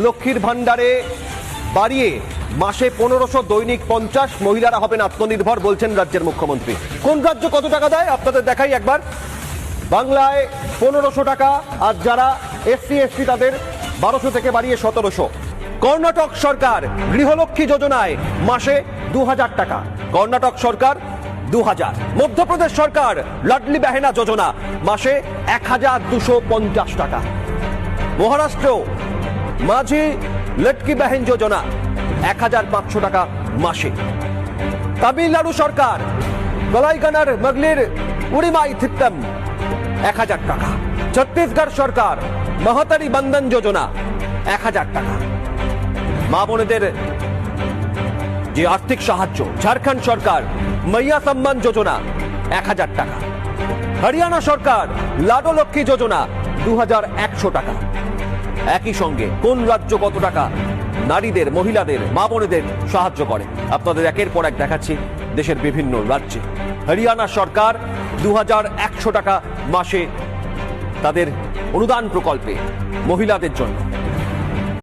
লক্ষ্মীর ভান্ডারে বাড়িয়ে মাসে 1500, দৈনিক 50, মহিলারা হবেন আত্মনির্ভর বলছেন রাজ্যের মুখ্যমন্ত্রী। কোন রাজ্য কত টাকা দেয় আপনাদের দেখাই একবার। বাংলায় 1500 টাকা, আর যারা এসসি এসটি তাদের 1200 থেকে বাড়িয়ে 1700। কর্ণাটক সরকার গৃহলক্ষ্মী যোজনায় মাসে 2000 টাকা, কর্ণাটক সরকার 2000। মধ্যপ্রদেশ সরকার লাডলি বেহেনা যোজনা মাসে 1250 টাকা। মহারাষ্ট্র মাঝি লটকি বেহেন যোজনা 1500 টাকা মাসে। তামিলনাড়ু সরকার কলাইকানার মগলির উড়িমাই থিত্তম 1000 টাকা। ছত্তিশগড় সরকার মহাতারি বন্ধন যোজনা 1000 টাকা। মা বোনেদের যে আর্থিক সাহায্য, ঝাড়খণ্ড সরকার মাইয়া সম্মান যোজনা 1000 টাকা। হরিয়ানা সরকার লাডো লক্ষ্মী যোজনা 2100 টাকা। একই সঙ্গে কোন রাজ্য কত টাকা নারীদের, মহিলাদের, মা বোনেদের সাহায্য করে আপনাদের একের পর এক দেখাচ্ছি দেশের বিভিন্ন রাজ্যে। হরিয়ানা সরকার 2100 টাকা মাসে তাদের অনুদান প্রকল্পে মহিলাদের জন্য।